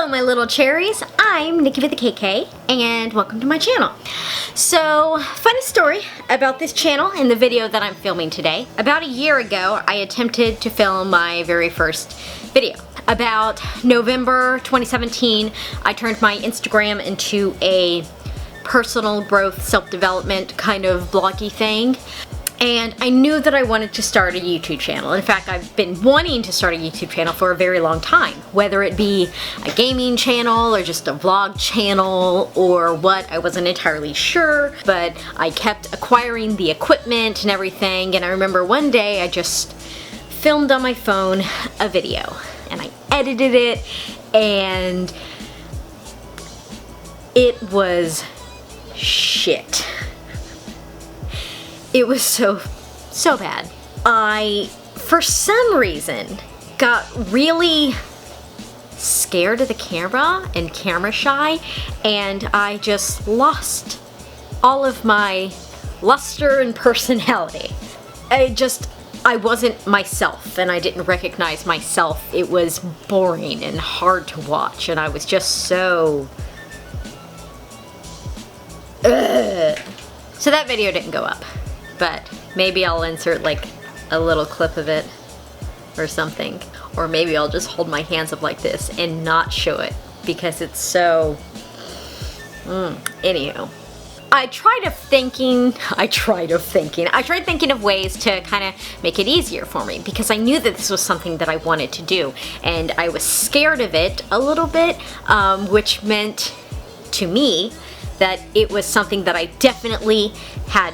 Hello my little cherries, I'm Nikki with the KK and welcome to my channel. So, funny story about this channel and the video that I'm filming today. About a year ago, I attempted to film my very first video. About November 2017, I turned my Instagram into a personal growth, self-development kind of bloggy thing. And I knew that I wanted to start a YouTube channel. In fact, I've been wanting to start a YouTube channel for a very long time. Whether it be a gaming channel or just a vlog channel or what, I wasn't entirely sure. But I kept acquiring the equipment and everything. And I remember one day I just filmed on my phone a video. And I edited it and it was shit. It was so bad. I, for some reason, got really scared of the camera and camera shy, and I just lost all of my luster and personality. I wasn't myself, and I didn't recognize myself. It was boring and hard to watch, and I was just so... Ugh. So that video didn't go up. But maybe I'll insert like a little clip of it or something. Or maybe I'll just hold my hands up like this and not show it because it's so... Anywho. I tried thinking of ways to kind of make it easier for me because I knew that this was something that I wanted to do. And I was scared of it a little bit, which meant to me that it was something that I definitely had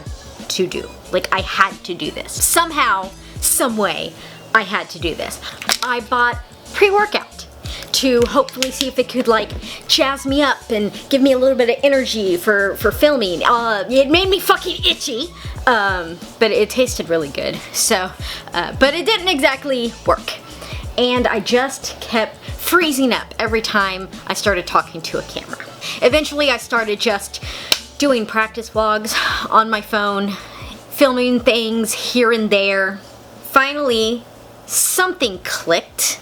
to do. Like, I had to do this. Somehow, some way, I had to do this. I bought pre-workout to hopefully see if it could like jazz me up and give me a little bit of energy for filming. It made me fucking itchy, but it tasted really good. So, but it didn't exactly work. And I just kept freezing up every time I started talking to a camera. Eventually, I started just doing practice vlogs on my phone, filming things here and there. Finally, something clicked,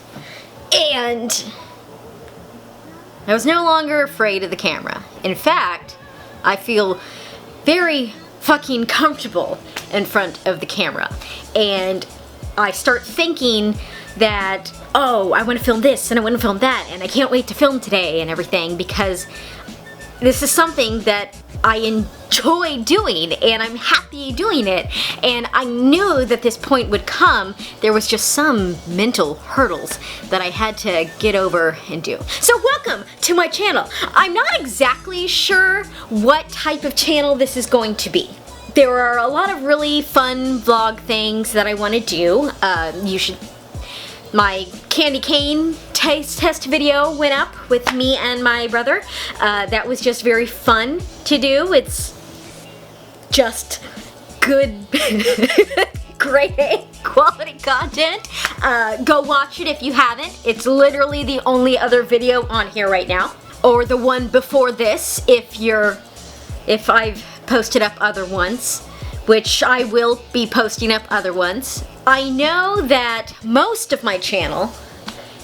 and I was no longer afraid of the camera. In fact, I feel very fucking comfortable in front of the camera. And I start thinking that, oh, I want to film this and I want to film that and I can't wait to film today and everything because this is something that I enjoy doing and I'm happy doing it, and I knew that this point would come. There was just some mental hurdles that I had to get over and do. So welcome to my channel. I'm not exactly sure what type of channel this is going to be. There are a lot of really fun vlog things that I want to do. My candy cane taste test video went up with me and my brother. That was just very fun to do. It's just good, great A quality content. Go watch it if you haven't. It's literally the only other video on here right now. Or the one before this if I've posted up other ones, which I will be posting up other ones. I know that most of my channel,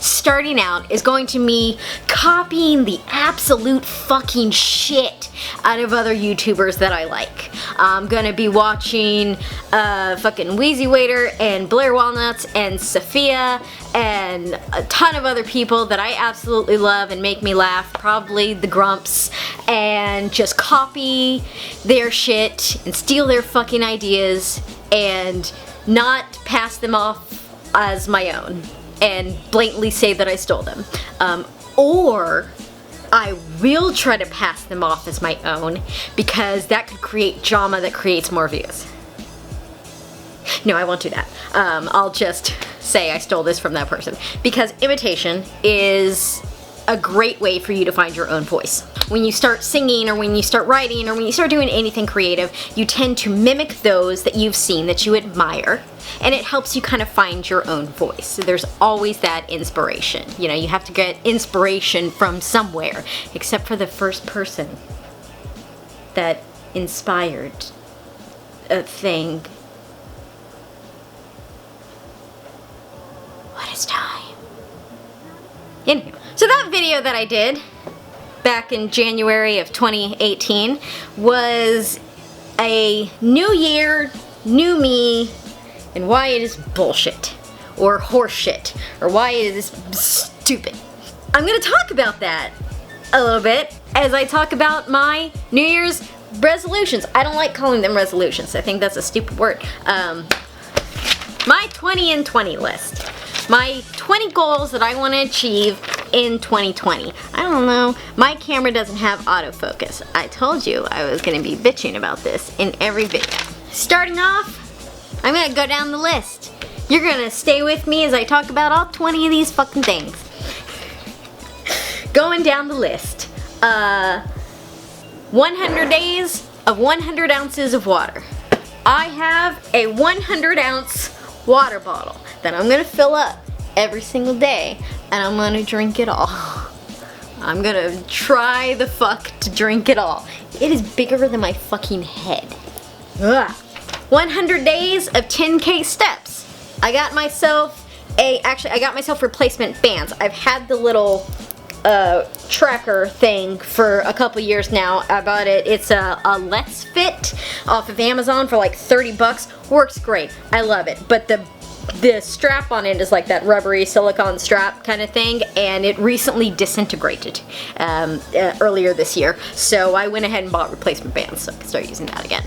starting out, is going to be copying the absolute fucking shit out of other YouTubers that I like. I'm gonna be watching fucking Wheezy Waiter and Blair Walnuts and Sophia and a ton of other people that I absolutely love and make me laugh, probably the Grumps, and just copy their shit and steal their fucking ideas and not pass them off as my own and blatantly say that I stole them. Or I will try to pass them off as my own because that could create drama that creates more views. No, I won't do that. I'll just say I stole this from that person because imitation is a great way for you to find your own voice. When you start singing or when you start writing or when you start doing anything creative, you tend to mimic those that you've seen that you admire, and it helps you kind of find your own voice. So there's always that inspiration. You know, you have to get inspiration from somewhere, except for the first person that inspired a thing. What is time? Anyway, So that video that I did back in January of 2018 was a new year, new me, and why it is bullshit, or horseshit, or why it is stupid. I'm gonna talk about that a little bit as I talk about my New Year's resolutions. I don't like calling them resolutions. I think that's a stupid word. My 20 in 20 list. My 20 goals that I want to achieve in 2020. I don't know. My camera doesn't have autofocus. I told you I was going to be bitching about this in every video. Starting off, I'm going to go down the list. You're going to stay with me as I talk about all 20 of these fucking things. Going down the list. 100 days of 100 ounces of water. I have a 100 ounce water bottle that I'm gonna fill up every single day, and I'm gonna drink it all. I'm gonna try the fuck to drink it all. It is bigger than my fucking head. Ugh. 100 days of 10K steps. I got myself replacement bands. I've had the little tracker thing for a couple years now. I bought it. It's a Let's Fit off of Amazon for like 30 bucks. Works great. I love it. But the strap on it is like that rubbery silicone strap kind of thing, and it recently disintegrated earlier this year. So I went ahead and bought replacement bands so I can start using that again.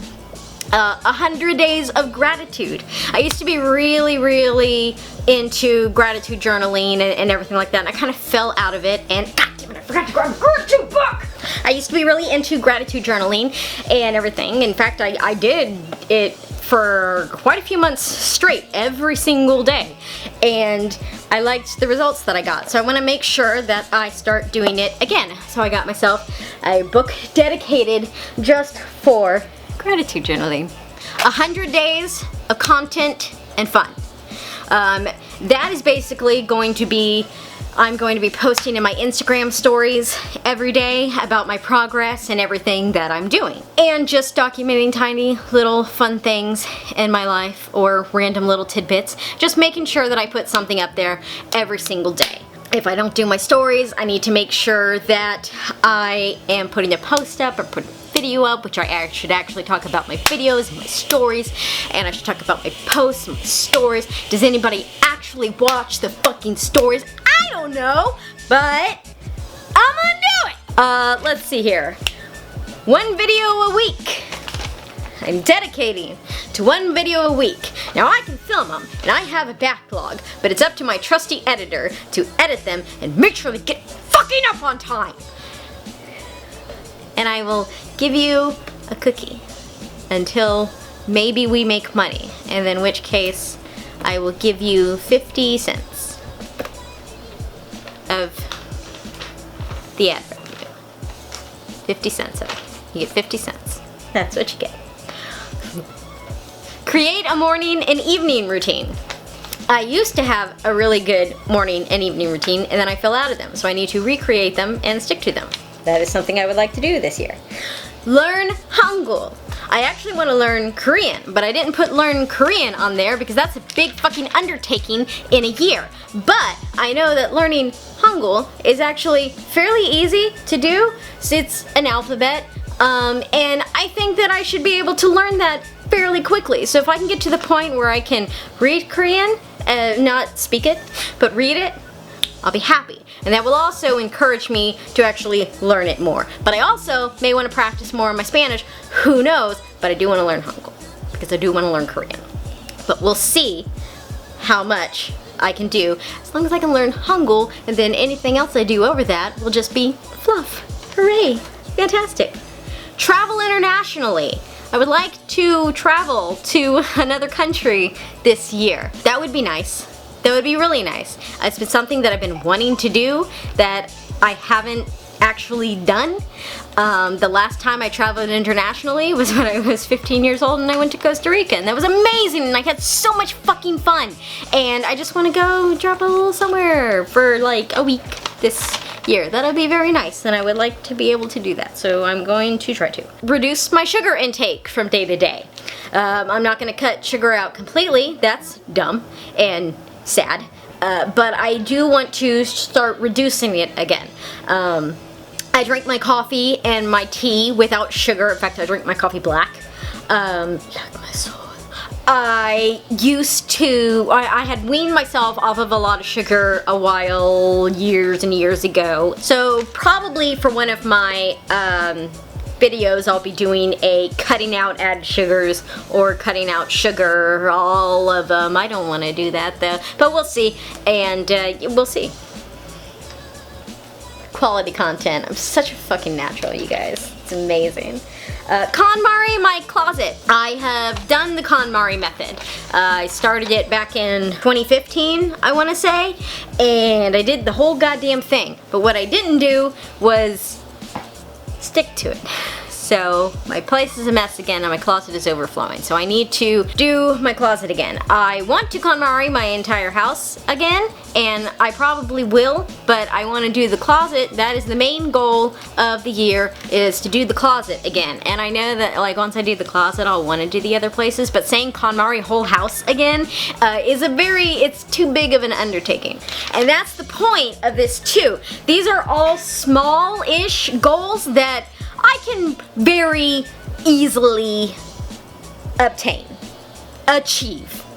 100 days of gratitude. I used to be really into gratitude journaling and everything like that, and I kind of fell out of it, and God damn it, I forgot to grab a gratitude book! I used to be really into gratitude journaling and everything. In fact, I did it for quite a few months straight, every single day, and I liked the results that I got, so I want to make sure that I start doing it again. So I got myself a book dedicated just for gratitude journaling. 100 days of content and fun. That is basically going to be, I'm going to be posting in my Instagram stories every day about my progress and everything that I'm doing. And just documenting tiny little fun things in my life or random little tidbits. Just making sure that I put something up there every single day. If I don't do my stories, I need to make sure that I am putting a post up or put video up, which I should actually talk about my videos and my stories, and I should talk about my posts and my stories. Does anybody actually watch the fucking stories? I don't know, but I'm gonna do it. Let's see here. 1 video a week. I'm dedicating to 1 video a week. Now I can film them, and I have a backlog, but it's up to my trusty editor to edit them and make sure they get fucking up on time. And I will give you a cookie until maybe we make money, and in which case I will give you 50 cents of the ad revenue. 50 cents of it. You get 50 cents. That's what you get. Create a morning and evening routine. I used to have a really good morning and evening routine, and then I fell out of them, so I need to recreate them and stick to them. That is something I would like to do this year. Learn Hangul. I actually want to learn Korean, but I didn't put learn Korean on there because that's a big fucking undertaking in a year. But I know that learning Hangul is actually fairly easy to do. So it's an alphabet, and I think that I should be able to learn that fairly quickly. So if I can get to the point where I can read Korean, not speak it, but read it, I'll be happy. And that will also encourage me to actually learn it more. But I also may want to practice more on my Spanish. Who knows? But I do want to learn Hangul because I do want to learn Korean. But we'll see how much I can do as long as I can learn Hangul, and then anything else I do over that will just be fluff. Hooray! Fantastic. Travel internationally. I would like to travel to another country this year. That would be nice. That would be really nice. It's been something that I've been wanting to do that I haven't actually done. The last time I traveled internationally was when I was 15 years old and I went to Costa Rica, and that was amazing and I had so much fucking fun. And I just want to go travel somewhere for like a week this year. That'll be very nice, and I would like to be able to do that, so I'm going to try to. Reduce my sugar intake from day to day. I'm not going to cut sugar out completely. That's dumb and sad, but I do want to start reducing it again. I drink my coffee and my tea without sugar. In fact, I drink my coffee black. Like my soul. I had weaned myself off of a lot of sugar a while, years and years ago. So probably for one of my videos, I'll be doing a cutting out added sugars or cutting out sugar, all of them. I don't want to do that though, but we'll see, and we'll see. Quality content. I'm such a fucking natural, you guys. It's amazing. KonMari my closet. I have done the KonMari method. I started it back in 2015, I want to say, and I did the whole goddamn thing. But what I didn't do was stick to it. So my place is a mess again and my closet is overflowing. So I need to do my closet again. I want to KonMari my entire house again, and I probably will, but I want to do the closet. That is the main goal of the year, is to do the closet again. And I know that like once I do the closet, I'll want to do the other places, but saying KonMari whole house again is it's too big of an undertaking. And that's the point of this too. These are all small-ish goals that I can very easily achieve.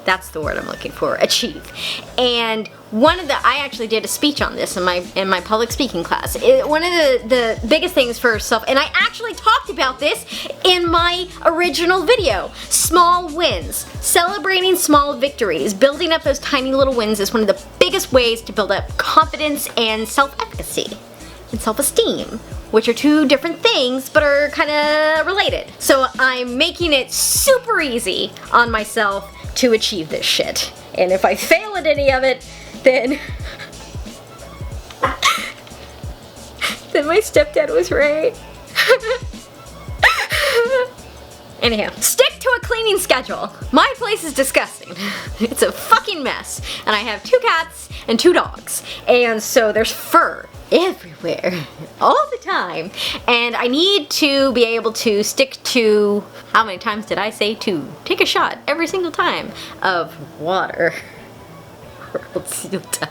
That's the word I'm looking for, achieve. And I actually did a speech on this in my public speaking class. One of the biggest things for self, and I actually talked about this in my original video, small wins. Celebrating small victories, building up those tiny little wins is one of the biggest ways to build up confidence and self-efficacy and self-esteem, which are two different things but are kind of related. So I'm making it super easy on myself to achieve this shit. And if I fail at any of it, then my stepdad was right. Anyhow, stick to a cleaning schedule. My place is disgusting. It's a fucking mess. And I have 2 cats and 2 dogs. And so there's fur everywhere, all the time. And I need to be able to stick to, how many times did I say to? Take a shot every single time of water. Or else you'll die.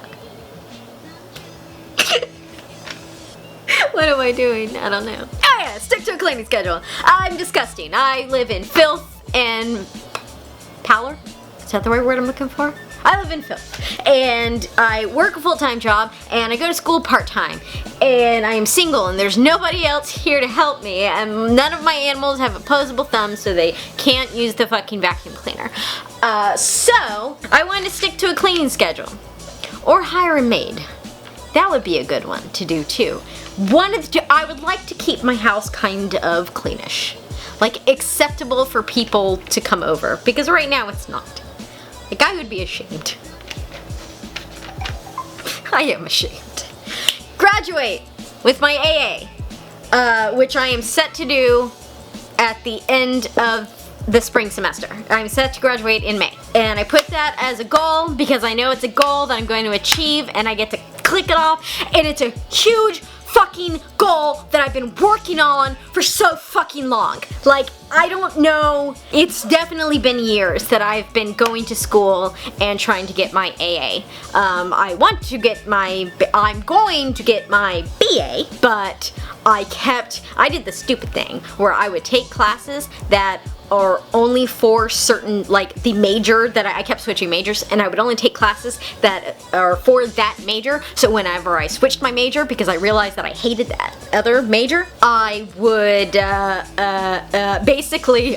What am I doing? I don't know. Oh yeah, stick to a cleaning schedule. I'm disgusting. I live in filth and pallor. Is that the right word I'm looking for? I live in filth, and I work a full-time job, and I go to school part-time, and I am single, and there's nobody else here to help me, and none of my animals have opposable thumbs, so they can't use the fucking vacuum cleaner. So I wanted to stick to a cleaning schedule, or hire a maid. That would be a good one to do too. I would like to keep my house kind of cleanish, like acceptable for people to come over, because right now it's not. Like, I would be ashamed. I am ashamed. Graduate with my AA, which I am set to do at the end of the spring semester. I'm set to graduate in May. And I put that as a goal because I know it's a goal that I'm going to achieve, and I get to click it off, and it's a huge fucking goal that I've been working on for so fucking long. Like, I don't know, it's definitely been years that I've been going to school and trying to get my AA. I'm going to get my BA, but I did the stupid thing where I would take classes that are only for certain, like the major that I kept switching majors, and I would only take classes that are for that major. So whenever I switched my major, because I realized that I hated that other major, I would basically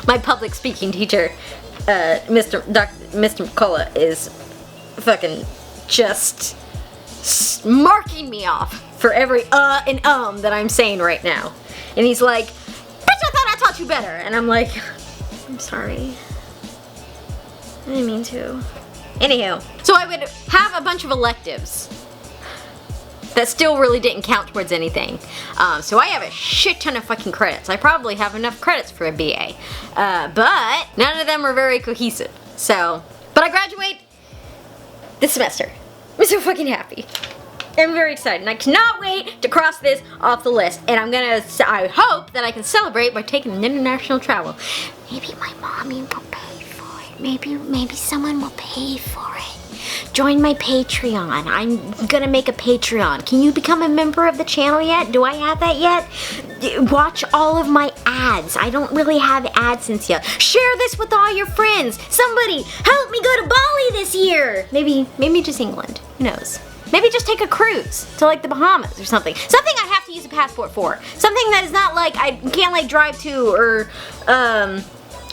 my public speaking teacher, Mr. McCullough, is fucking just marking me off for every and that I'm saying right now. And he's like, bitch, I thought I taught you better. And I'm like, I'm sorry. I didn't mean to. Anywho, so I would have a bunch of electives that still really didn't count towards anything. So I have a shit ton of fucking credits. I probably have enough credits for a BA. But none of them are very cohesive. So, but I graduate this semester. I'm so fucking happy. am very excited, and I cannot wait to cross this off the list. And I hope that I can celebrate by taking an international travel. Maybe my mommy will pay for it. Maybe someone will pay for it. Join my Patreon. I'm gonna make a Patreon. Can you become a member of the channel yet? Do I have that yet? Watch all of my ads. I don't really have AdSense yet. Share this with all your friends. Somebody help me go to Bali this year. Maybe just England. Who knows? Maybe just take a cruise to like the Bahamas or something. Something I have to use a passport for. Something that is not like I can't like drive to, or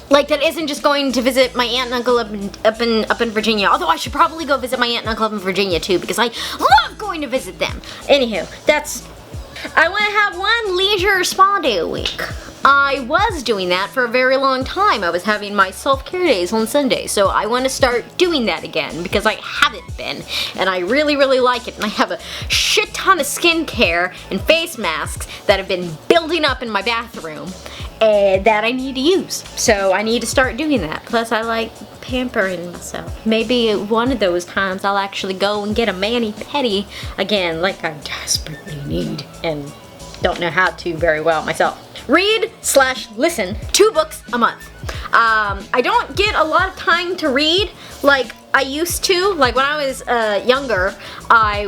like that isn't just going to visit my aunt and uncle up in Virginia. Although I should probably go visit my aunt and uncle up in Virginia too, because I love going to visit them. Anywho, I want to have one leisure spa day a week. I was doing that for a very long time. I was having my self-care days on Sunday, so I want to start doing that again because I haven't been, and I really, really like it. And I have a shit ton of skincare and face masks that have been building up in my bathroom that I need to use. So I need to start doing that. Plus, I like pampering myself. Maybe one of those times I'll actually go and get a mani-pedi again, like I desperately need and don't know how to very well myself. Read/listen 2 books a month. I don't get a lot of time to read like I used to. Like when I was younger, I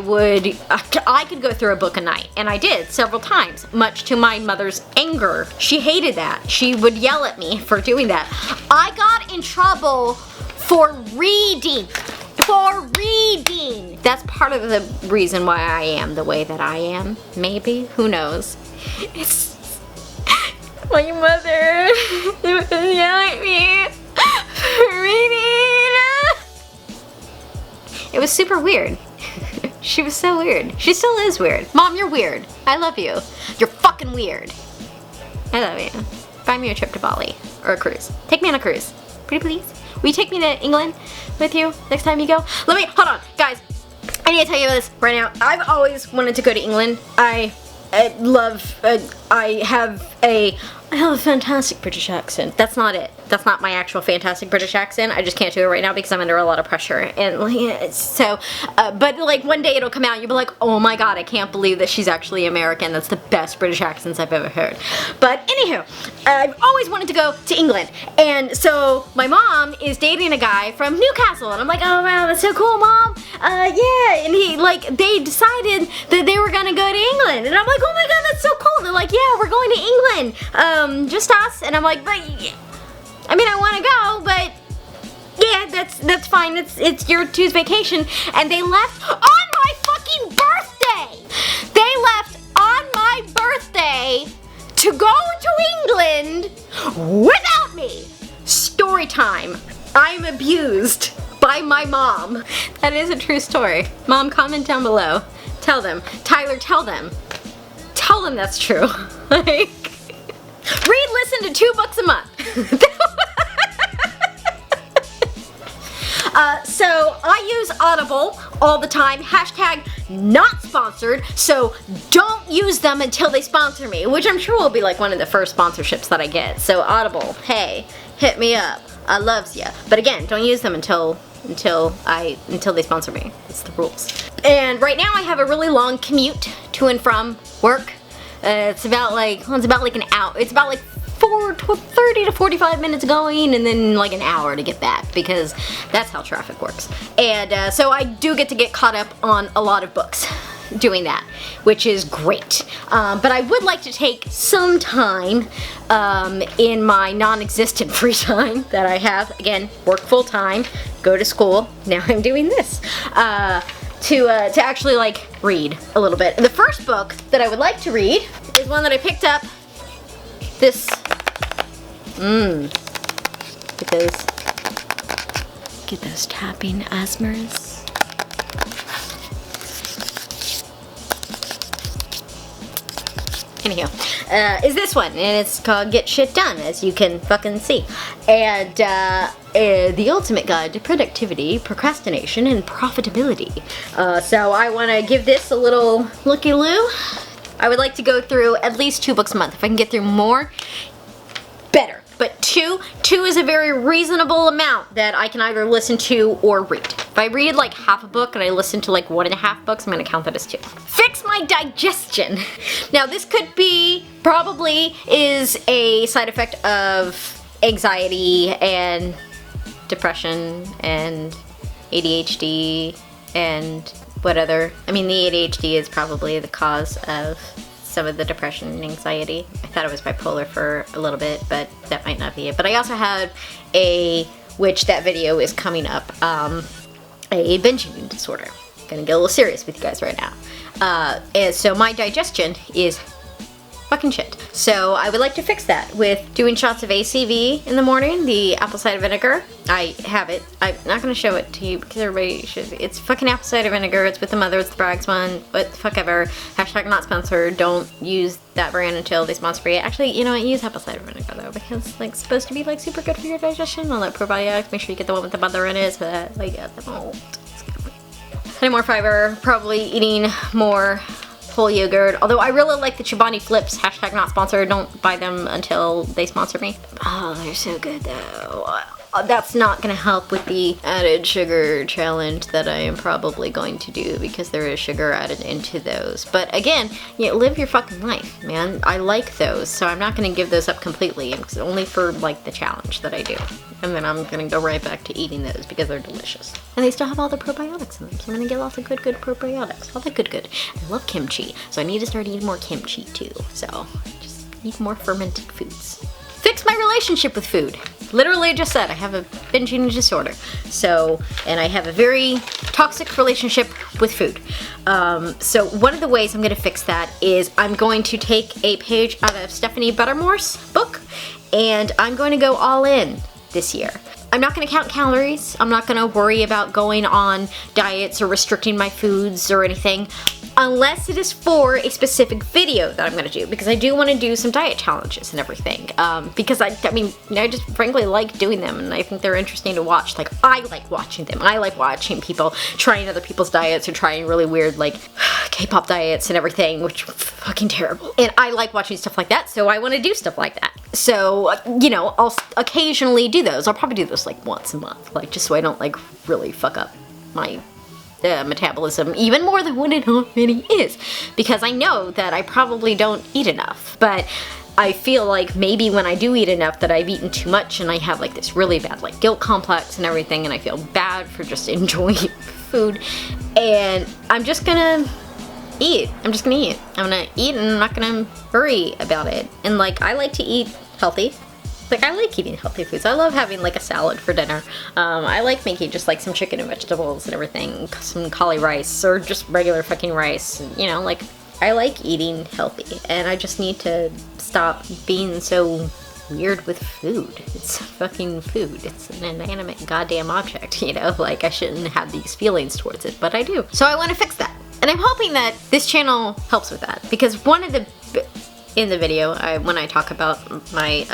could go through a book a night, and I did several times, much to my mother's anger. She hated that. She would yell at me for doing that. I got in trouble for reading. That's part of the reason why I am the way that I am. Maybe. Who knows? It's my mother was yelling at me for reading. It was super weird. She was so weird. She still is weird. Mom, you're weird. I love you. You're fucking weird. I love you. Buy me a trip to Bali or a cruise. Take me on a cruise. Pretty please. Will you take me to England with you next time you go? Hold on, guys. I need to tell you this right now. I've always wanted to go to England. I have a fantastic British accent. That's not it. That's not my actual fantastic British accent. I just can't do it right now because I'm under a lot of pressure. And but like one day it'll come out and you'll be like, oh my god, I can't believe that she's actually American. That's the best British accents I've ever heard. But anywho, I've always wanted to go to England. And so my mom is dating a guy from Newcastle. And I'm like, oh wow, that's so cool, Mom. Yeah. And they decided that they were gonna go to England. And I'm like, oh my god, that's so cool. They're like, yeah, we're going to England. Just us. And I'm like, but I mean, I want to go, but yeah, that's fine. It's your Tuesday vacation. And they left on my fucking birthday. They left on my birthday to go to England without me. Story time. I'm abused by my mom. That is a true story. Mom, comment down below. Tell them. Tyler, tell them. Tell them that's true. Like, listen to 2 books a month. So I use Audible all the time. Hashtag not sponsored. So don't use them until they sponsor me, which I'm sure will be like one of the first sponsorships that I get. So Audible, hey, hit me up. I loves ya. But again, don't use them until they sponsor me. It's the rules. And right now I have a really long commute to and from work. It's about like an hour. It's about like 30 to 45 minutes going, and then like an hour to get back, because that's how traffic works. And so I do get to get caught up on a lot of books doing that, which is great. But I would like to take some time in my non-existent free time that I have. Again, work full time, go to school. Now I'm doing this. To actually like read a little bit. The first book that I would like to read is one that I picked up. This. Get those tapping asthmas. Anyhow, is this one, and it's called Get Shit Done, as you can fucking see. And the ultimate guide to productivity, procrastination, and profitability. So I want to give this a little looky-loo. I would like to go through at least 2 books a month. If I can get through more, better. but two is a very reasonable amount that I can either listen to or read. If I read like half a book and I listen to like 1.5 books, I'm gonna count that as 2. Fix my digestion. Now this could be, probably is a side effect of anxiety and depression and ADHD and what other, I mean the ADHD is probably the cause of some of the depression and anxiety. I thought it was bipolar for a little bit, but that might not be it. But I also had which that video is coming up, a binge eating disorder. I'm gonna get a little serious with you guys right now. And so my digestion is fucking shit. So I would like to fix that with doing shots of ACV in the morning, the apple cider vinegar. I have it. I'm not gonna show it to you because everybody should. It's fucking apple cider vinegar. It's with the Mother, it's the Bragg's one, what the fuck ever. Hashtag not sponsored. Don't use that brand until they sponsor you. Actually, you know what? Use apple cider vinegar though, because it's like supposed to be like super good for your digestion. All that probiotics. Make sure you get the one with the Mother in it so that like the mold. Any more fiber. Probably eating more whole yogurt, although I really like the Chobani Flips, hashtag not sponsored, don't buy them until they sponsor me. Oh, they're so good though. That's not gonna help with the added sugar challenge that I am probably going to do because there is sugar added into those. But again, live your fucking life, man. I like those, so I'm not gonna give those up completely. It's only for like the challenge that I do. And then I'm gonna go right back to eating those because they're delicious. And they still have all the probiotics in them, so I'm gonna get lots of good probiotics. All the good. I love kimchi, so I need to start eating more kimchi too. So just eat more fermented foods. Fix my relationship with food. Literally I just said I have a binge eating disorder. So, and I have a very toxic relationship with food. So one of the ways I'm gonna fix that is I'm going to take a page out of Stephanie Buttermore's book and I'm going to go all in this year. I'm not gonna count calories. I'm not gonna worry about going on diets or restricting my foods or anything, unless it is for a specific video that I'm gonna do, because I do want to do some diet challenges and everything. Because I mean, I just frankly like doing them and I think they're interesting to watch. Like, I like watching them. I like watching people trying other people's diets or trying really weird, like, K-pop diets and everything, which are fucking terrible. And I like watching stuff like that, so I want to do stuff like that. So, you know, I'll occasionally do those. I'll probably do those like once a month, like just so I don't like really fuck up my metabolism even more than what it already is, because I know that I probably don't eat enough, but I feel like maybe when I do eat enough that I've eaten too much and I have like this really bad like guilt complex and everything, and I feel bad for just enjoying food, and I'm just gonna eat. I'm just gonna eat. I'm gonna eat and I'm not gonna worry about it. And like, I like to eat healthy. Like, I like eating healthy foods. I love having like a salad for dinner. I like making just like some chicken and vegetables and everything, some cauli rice or just regular fucking rice. You know, like, I like eating healthy, and I just need to stop being so weird with food. It's fucking food. It's an inanimate goddamn object, you know? Like, I shouldn't have these feelings towards it, but I do. So I want to fix that. And I'm hoping that this channel helps with that, because one of the in the video, when I talk about my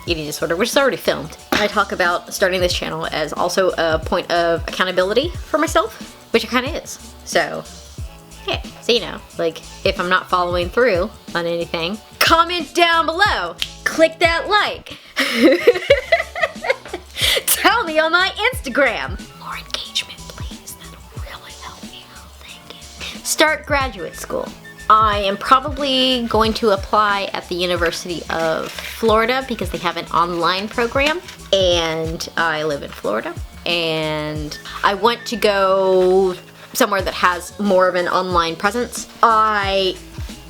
eating disorder, which is already filmed, I talk about starting this channel as also a point of accountability for myself, which it kind of is. So, yeah, so you know, like, if I'm not following through on anything, comment down below, click that like, tell me on my Instagram. More engagement, please, that'll really help me out, thank you. Start graduate school. I am probably going to apply at the University of Florida because they have an online program, and I live in Florida, and I want to go somewhere that has more of an online presence. I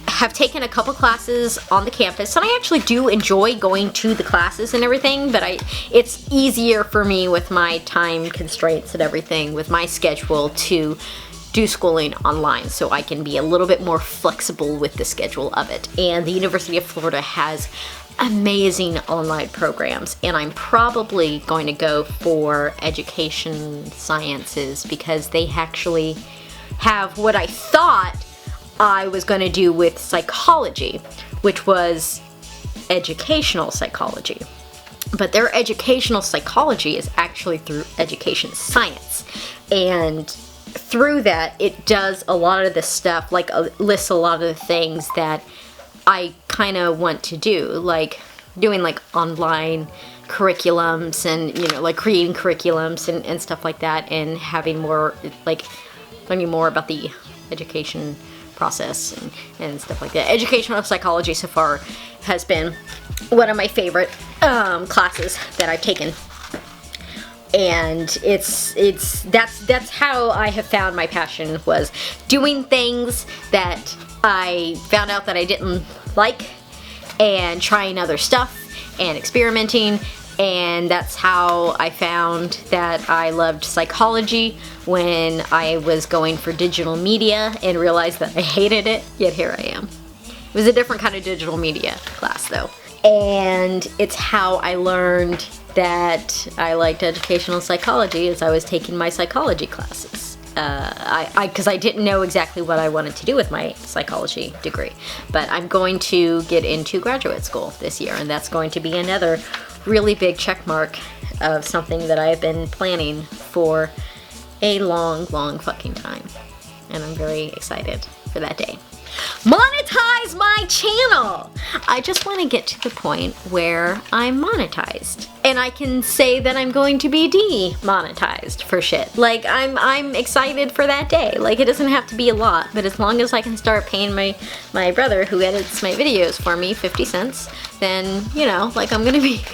have taken a couple classes on the campus, and I actually do enjoy going to the classes and everything, but it's easier for me with my time constraints and everything, with my schedule, to do schooling online, so I can be a little bit more flexible with the schedule of it. And the University of Florida has amazing online programs, and I'm probably going to go for education sciences because they actually have what I thought I was going to do with psychology, which was educational psychology. But their educational psychology is actually through education science, and through that, it does a lot of the stuff, like lists a lot of the things that I kind of want to do. Like, doing like online curriculums and, you know, like creating curriculums and stuff like that, and having more, like, learning more about the education process and stuff like that. Educational psychology so far has been one of my favorite classes that I've taken. And that's how I have found my passion, was doing things that I found out that I didn't like, and trying other stuff and experimenting. And that's how I found that I loved psychology, when I was going for digital media and realized that I hated it, yet here I am. It was a different kind of digital media class though. And it's how I learned that I liked educational psychology, as I was taking my psychology classes. Because I didn't know exactly what I wanted to do with my psychology degree. But I'm going to get into graduate school this year, and that's going to be another really big check mark of something that I've been planning for a long fucking time. And I'm very excited for that day. Monetize my channel! I just want to get to the point where I'm monetized. And I can say that I'm going to be demonetized for shit. Like, I'm excited for that day. Like, it doesn't have to be a lot, but as long as I can start paying my brother who edits my videos for me 50 cents, then, you know, like, I'm gonna be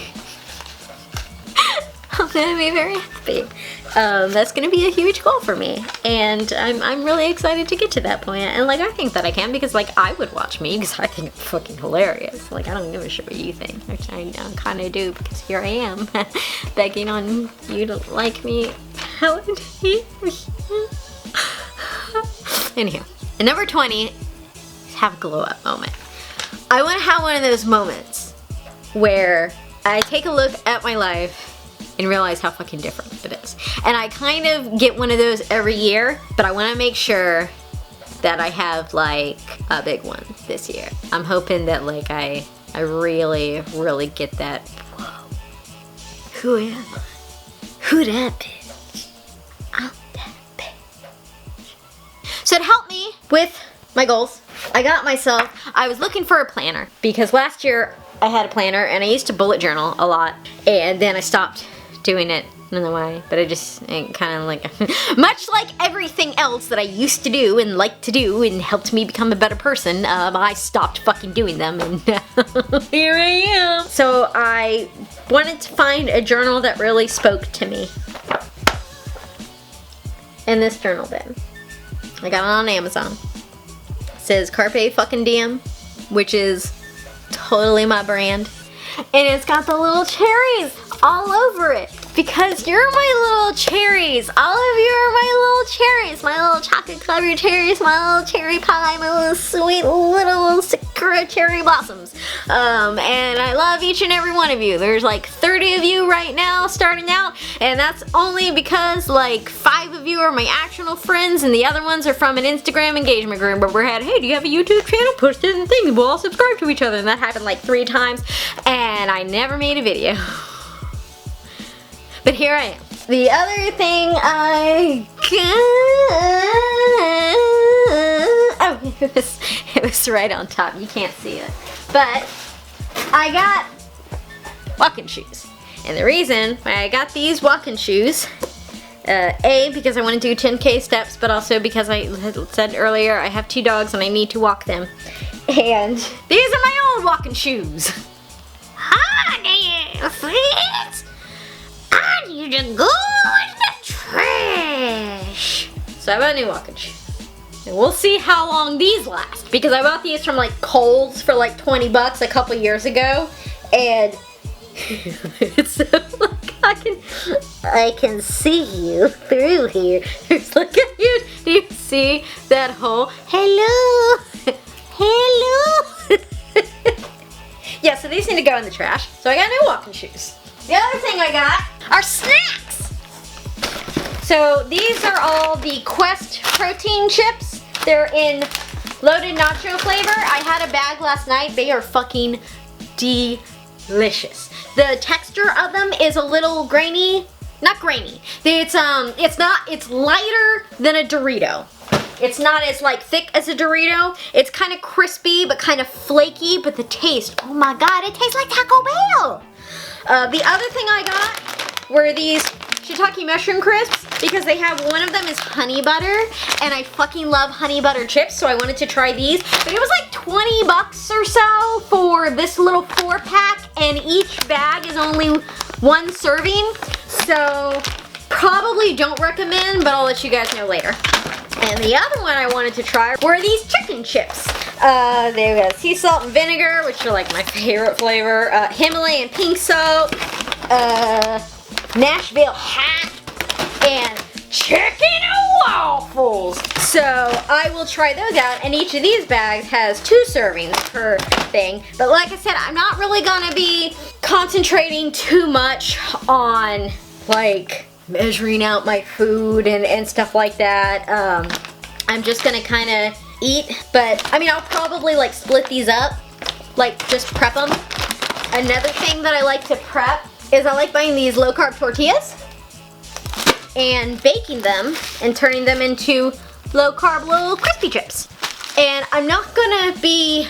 very happy. That's gonna be a huge goal for me, and I'm really excited to get to that point. And like, I think that I can, because like, I would watch me because I think it's fucking hilarious. Like, I don't give a shit what you think, which I kind of do, because here I am begging on you to like me. How would you? Anywho, and number 20 is have a glow up moment. I want to have one of those moments where I take a look at my life and realize how fucking different it is. And I kind of get one of those every year, but I want to make sure that I have like a big one this year. I'm hoping that like I really get that, whoa, who am I? Who that bitch? I'm that bitch. So to help me with my goals, I was looking for a planner, because last year I had a planner and I used to bullet journal a lot, and then I stopped doing it in a way, but I just kind of like, much like everything else that I used to do and like to do and helped me become a better person, I stopped fucking doing them, and now here I am. So I wanted to find a journal that really spoke to me. And this journal did. I got it on Amazon. It says Carpe fucking Diem, which is totally my brand. And it's got the little cherries all over it, because you're my little cherries. All of you are my little cherries, my little chocolate covered cherries, my little cherry pie, my little sweet little sakura cherry blossoms. And I love each and every one of you. There's like 30 of you right now starting out, and that's only because like 5 of you are my actual friends, and the other ones are from an Instagram engagement group where we had, hey, do you have a YouTube channel? Post it and things, we'll all subscribe to each other. And that happened like 3 times, and I never made a video. But here I am. The other thing I got, oh, it was right on top. You can't see it. But I got walking shoes. And the reason why I got these walking shoes, A, because I want to do 10K steps, but also because I said earlier I have 2 dogs and I need to walk them. And these are my old walking shoes. Honey, please. I need to go in the trash. So I bought a new walking shoe. And we'll see how long these last, because I bought these from like Kohl's for like 20 bucks a couple years ago. And it's like I can see you through here. It's like, do you see that hole? Hello. Hello. Yeah, so these need to go in the trash. So I got new walking shoes. The other thing I got are snacks. So these are all the GYST protein chips. They're in loaded nacho flavor. I had a bag last night. They are fucking delicious. The texture of them is a little grainy. Not grainy. It's lighter than a Dorito. It's not as like thick as a Dorito. It's kind of crispy, but kind of flaky, but the taste, oh my God, it tastes like Taco Bell. The other thing I got were these shiitake mushroom crisps, because they have, one of them is honey butter, and I fucking love honey butter chips, so I wanted to try these. But it was like 20 bucks or so for this little 4-pack, and each bag is only 1 serving. So probably don't recommend, but I'll let you guys know later. And the other one I wanted to try were these chicken chips. They've got sea salt and vinegar, which are like my favorite flavor. Himalayan pink salt, Nashville hat, and chicken waffles. So I will try those out, and each of these bags has 2 servings per thing. But like I said, I'm not really gonna be concentrating too much on like measuring out my food and stuff like that. I'm just gonna kind of eat, but I mean, I'll probably like split these up, like just prep them. Another thing that I like to prep is I like buying these low carb tortillas and baking them and turning them into low carb little crispy chips. And I'm not gonna be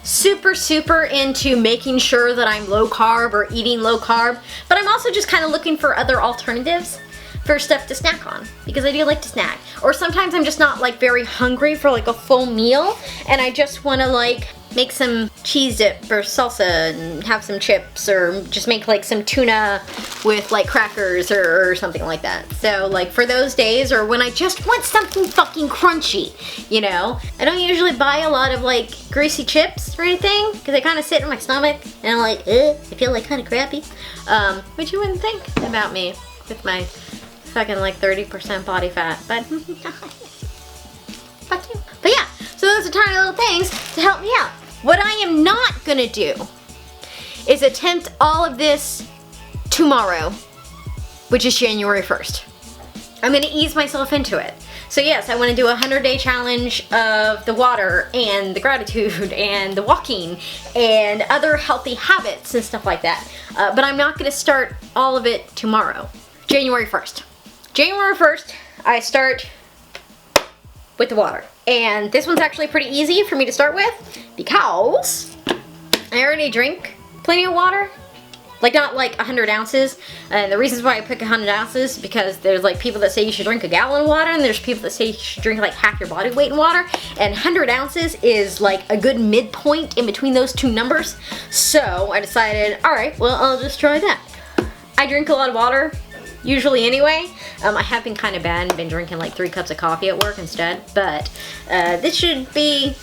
super into making sure that I'm low carb or eating low carb, but I'm also just kind of looking for other alternatives for stuff to snack on, because I do like to snack. Or sometimes I'm just not like very hungry for like a full meal, and I just want to like make some cheese dip or salsa and have some chips, or just make like some tuna with like crackers or something like that. So like for those days, or when I just want something fucking crunchy, you know? I don't usually buy a lot of like greasy chips or anything, because they kind of sit in my stomach and I'm like, I feel like kind of crappy. Which you wouldn't think about me with my fucking like 30% body fat, but fuck you. But yeah, so those are tiny little things to help me out. What I am not gonna do is attempt all of this tomorrow, which is January 1st. I'm gonna ease myself into it. So yes, I wanna do a 100-day challenge of the water and the gratitude and the walking and other healthy habits and stuff like that. But I'm not gonna start all of it tomorrow. January 1st. January 1st, I start with the water. And this one's actually pretty easy for me to start with, because I already drink plenty of water. Like not like 100 ounces. And the reasons why I pick 100 ounces, because there's like people that say you should drink a gallon of water, and there's people that say you should drink like half your body weight in water. And 100 ounces is like a good midpoint in between those two numbers. So I decided, alright, well I'll just try that. I drink a lot of water, usually anyway. I have been kind of bad and been drinking like 3 cups of coffee at work instead, but this should be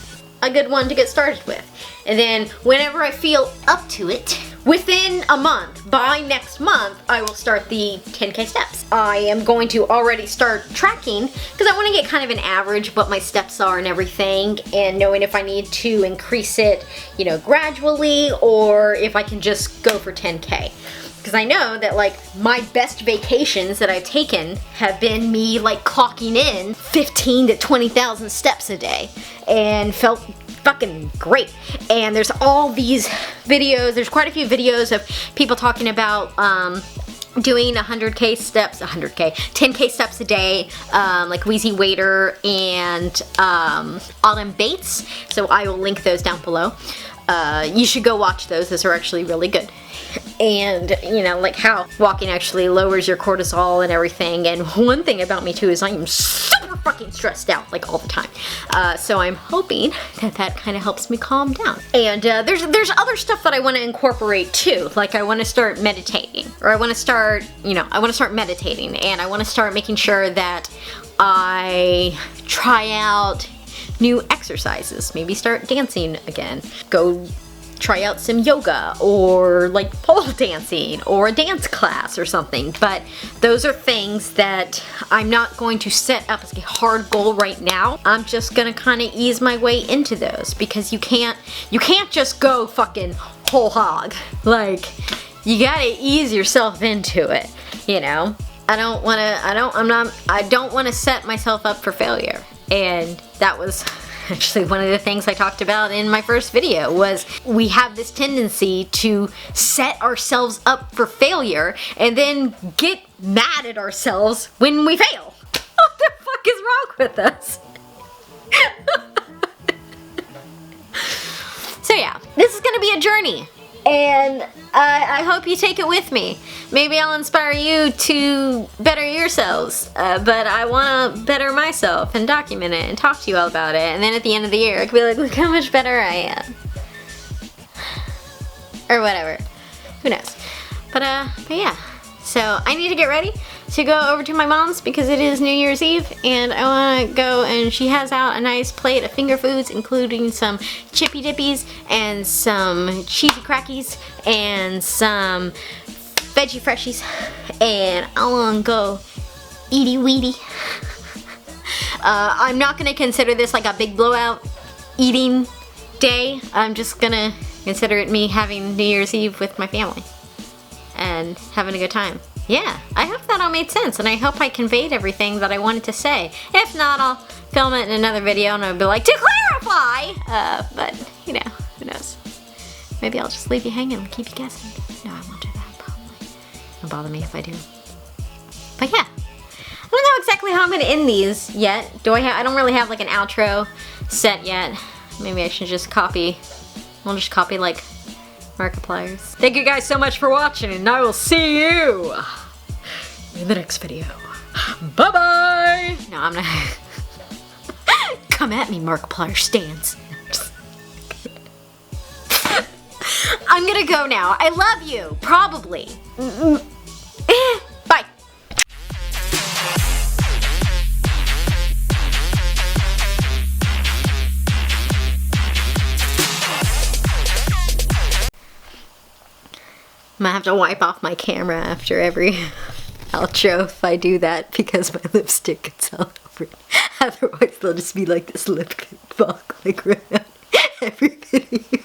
a good one to get started with. And then whenever I feel up to it, within a month, by next month, I will start the 10K steps. I am going to already start tracking, because I want to get kind of an average of what my steps are and everything, and knowing if I need to increase it, you know, gradually, or if I can just go for 10K. Because I know that like my best vacations that I've taken have been me like clocking in 15 to 20,000 steps a day, and felt fucking great. And there's all these videos, there's quite a few videos of people talking about doing 100K steps, 10K steps a day, like Wheezy Waiter and Autumn Bates. So I will link those down below. You should go watch those are actually really good. And you know, like how walking actually lowers your cortisol and everything. And one thing about me too is I am super fucking stressed out like all the time. So I'm hoping that that kind of helps me calm down. And there's other stuff that I want to incorporate too. Like I want to start meditating, or I want to start, you know, I want to start meditating, and I want to start making sure that I try out new exercises. Maybe start dancing again. Go try out some yoga, or like pole dancing, or a dance class or something. But those are things that I'm not going to set up as a hard goal right now. I'm just gonna kind of ease my way into those, because you can't just go fucking whole hog. Like, you gotta ease yourself into it, you know? I don't want to set myself up for failure. And that was actually one of the things I talked about in my first video, was we have this tendency to set ourselves up for failure and then get mad at ourselves when we fail. What the fuck is wrong with us? So yeah, this is gonna be a journey, and I hope you take it with me. Maybe I'll inspire you to better yourselves, but I want to better myself and document it and talk to you all about it, and then at the end of the year I could be like, look how much better I am. Or whatever. Who knows? But yeah. So I need to get ready to go over to my mom's because it is New Year's Eve, and I want to go, and she has out a nice plate of finger foods, including some chippy dippies and some cheesy crackies and some veggie freshies, and I want to go eaty weedy. I'm not going to consider this like a big blowout eating day. I'm just going to consider it me having New Year's Eve with my family and having a good time. Yeah, I hope that all made sense, and I hope I conveyed everything that I wanted to say. If not, I'll film it in another video and I'll be like, to clarify! But, you know, who knows. Maybe I'll just leave you hanging and keep you guessing. No, I won't do that, probably. Don't bother me if I do. But yeah, I don't know exactly how I'm gonna end these yet. I don't really have like an outro set yet. Maybe I should just copy. I'll just copy like Markiplier's. Thank you guys so much for watching, and I will see you in the next video. Bye bye! No, I'm not. Come at me, Markiplier stands. I'm gonna go now. I love you. Probably. Bye. I'm gonna have to wipe off my camera after every outro if I do that because my lipstick gets all over it. Otherwise, there'll just be like this lip fog like around every video.